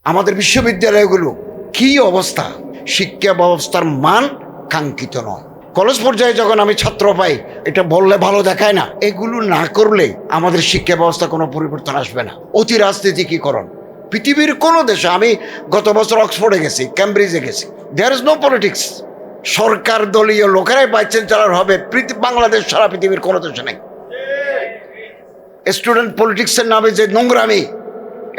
আমাদের বিশ্ববিদ্যালয়গুলো কি অবস্থা, শিক্ষা ব্যবস্থার মান কাঙ্ক্ষিত নয়। কলেজ পর্যায়ে যখন আমি ছাত্র পাই, এটা বললে ভালো দেখায় না। এগুলো না করলে আমাদের শিক্ষা ব্যবস্থা কোনো পরিবর্তন আসবে না। অতি রাজনীতিকীকরণ পৃথিবীর কোনো দেশে, আমি গত বছর অক্সফোর্ডে গেছি, ক্যামব্রিজে গেছি, দেয়ার ইজ নো পলিটিক্স। সরকার দলীয় লোকেরাই ভাইস চ্যান্সেলর হবে, বাংলাদেশ সারা পৃথিবীর কোনো দেশে নেই। স্টুডেন্ট পলিটিক্সের নামে যে নোংরামি,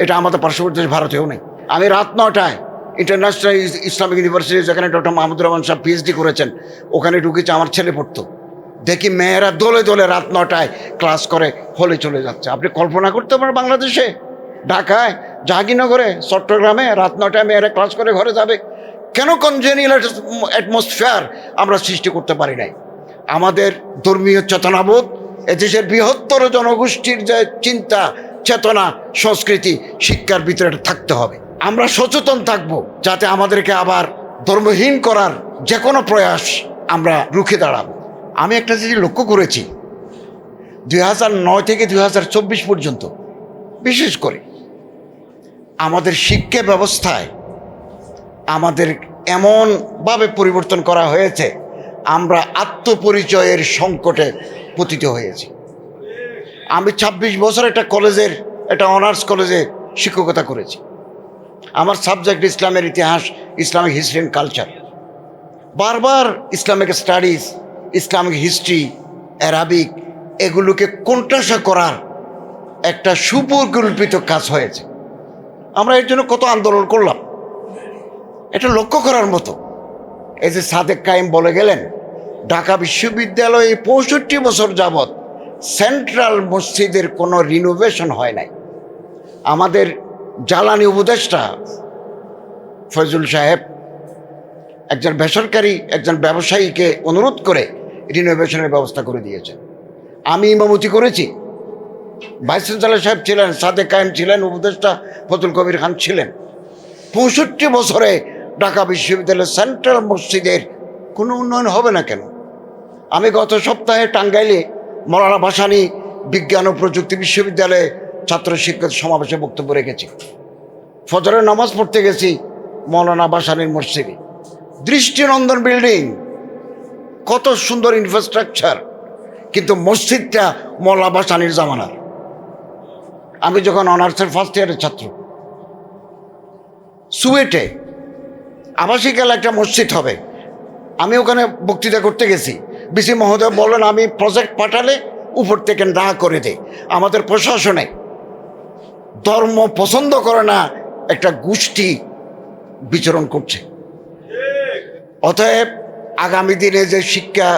এটা আমাদের পার্শ্ববর্তী দেশ ভারতেও নেই। আমি রাত 9টায় ইন্টারন্যাশনাল ইসলামিক ইউনিভার্সিটি, যেখানে ডক্টর মাহমুদুর রহমান সাহেব পিএইচডি করেছেন, ওখানে ঢুকেছে, আমার ছেলে পড়তো। দেখি মেয়েরা দলে দলে রাত 9টায় ক্লাস করে হলে চলে যাচ্ছে। আপনি কল্পনা করতে পারেন বাংলাদেশে, ঢাকায়, জাহাঙ্গীরনগরে, চট্টগ্রামে রাত 9টায় মেয়েরা ক্লাস করে ঘরে যাবে? কেন কনজেনিয়াল অ্যাটমসফিয়ার আমরা সৃষ্টি করতে পারি নাই? আমাদের ধর্মীয় চেতনাবোধ, এদেশের বৃহত্তর জনগোষ্ঠীর যে চিন্তা, চেতনা, সংস্কৃতি, শিক্ষার ভিতরে থাকতে হবে। আমরা সচেতন থাকব যাতে আমাদেরকে আবার ধর্মহীন করার যে কোনো প্রয়াস আমরা রুখে দাঁড়াবো। আমি একটা জিনিস লক্ষ্য করেছি, 2009 থেকে 2024 পর্যন্ত বিশেষ করে আমাদের শিক্ষা ব্যবস্থায় আমাদের এমনভাবে পরিবর্তন করা হয়েছে, আমরা আত্মপরিচয়ের সংকটে পতিত হয়েছি। আমি 26 বছর একটা অনার্স কলেজে শিক্ষকতা করেছি। আমার সাবজেক্ট ইসলামের ইতিহাস, ইসলামিক হিস্ট্রি অ্যান্ড কালচার। বারবার Islamic studies, Islamic history, Arabic, এগুলোকে কোণঠাসা করার একটা সুপরিকল্পিত কাজ হয়েছে। আমরা এর জন্য কত আন্দোলন করলাম, এটা লক্ষ্য করার মতো। এই যে সাদেক কায়েম বলে গেলেন, ঢাকা বিশ্ববিদ্যালয়ে 65 বছর যাবৎ সেন্ট্রাল মসজিদের কোনো রিনোভেশন হয় নাই। আমাদের জ্বালানি উপদেষ্টা ফয়জুল সাহেব একজন বেসরকারি একজন ব্যবসায়ীকে অনুরোধ করে রিনোভেশনের ব্যবস্থা করে দিয়েছেন। আমি ইমামতি করেছি, ভাইস চ্যান্সেলর সাহেব ছিলেন, সাদেক কায়েম ছিলেন, উপদেষ্টা ফজল কবির খান ছিলেন। 65 বছরে ঢাকা বিশ্ববিদ্যালয়ের সেন্ট্রাল মসজিদের কোনো উন্নয়ন হবে না কেন? আমি গত সপ্তাহে টাঙ্গাইলে মৌলানা ভাসানী বিজ্ঞান ও প্রযুক্তি বিশ্ববিদ্যালয়ে ছাত্র শিক্ষক সমাবেশে বক্তব্য রেখেছি। ফজরের নামাজ পড়তে গেছি মৌলানা ভাসানীর মসজিদে, দৃষ্টিনন্দন বিল্ডিং, কত সুন্দর ইনফ্রাস্ট্রাকচার, কিন্তু মসজিদটা মৌলানা ভাসানীর জামানার। আমি যখন অনার্সের ফার্স্ট ইয়ারের ছাত্র, সুয়েটে আবাসিক একটা মসজিদ হবে, আমি ওখানে বক্তৃতা করতে গেছি। বিসি মহোদয় বললেন, আমি প্রজেক্ট পাঠালে উপর থেকে না করে দেয়। আমাদের প্রশাসনে ধর্ম পছন্দ করে না একটা গোষ্ঠী বিচরণ করছে। অতএব আগামী দিনে যে শিক্ষা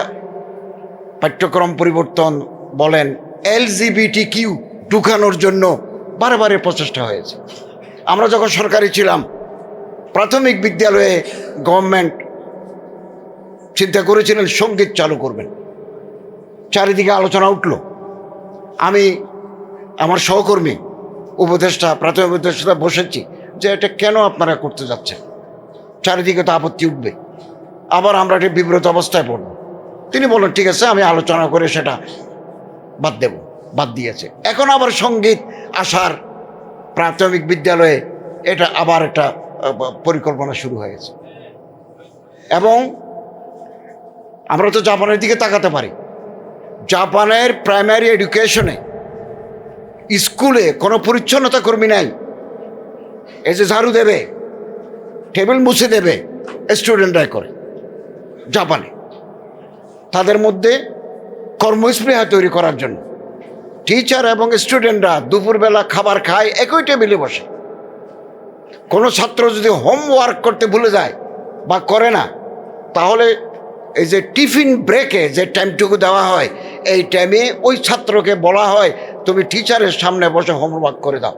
পাঠ্যক্রম পরিবর্তন বলেন, LGBTQ ঢুকানোর জন্য বারে প্রচেষ্টা হয়েছে। আমরা যখন সরকারি ছিলাম, প্রাথমিক বিদ্যালয়ে গভর্নমেন্ট চিন্তা করেছিলেন সঙ্গীত চালু করবেন। চারিদিকে আলোচনা উঠল। আমি আমার সহকর্মী উপদেষ্টা, প্রাথমিক উপদেষ্টা বসেছি যে এটা কেন আপনারা করতে যাচ্ছেন, চারিদিকে তো আপত্তি উঠবে, আবার আমরা একটা বিব্রত অবস্থায় পড়ব। তিনি বললেন ঠিক আছে, আমি আলোচনা করে সেটা বাদ দিয়েছে। এখন আবার সঙ্গীত আসার প্রাথমিক বিদ্যালয়ে এটা আবার একটা পরিকল্পনা শুরু হয়েছে। এবং আমরা তো জাপানের দিকে তাকাতে পারি। জাপানের প্রাইমারি এডুকেশনে স্কুলে কোনো পরিচ্ছন্নতা কর্মী নাই। এই যে ঝাড়ু দেবে, টেবিল মুছে দেবে, স্টুডেন্টরাই করে। জাপানে তাদের মধ্যে কর্মস্পৃহা তৈরি করার জন্য টিচার এবং স্টুডেন্টরা দুপুরবেলা খাবার খায়, একই টেবিলে বসে। কোনো ছাত্র যদি হোমওয়ার্ক করতে ভুলে যায় বা করে না, তাহলে এই যে টিফিন ব্রেকে যে টাইমটুকু দেওয়া হয়, এই টাইমে ওই ছাত্রকে বলা হয় তুমি টিচারের সামনে বসে হোমওয়ার্ক করে দাও।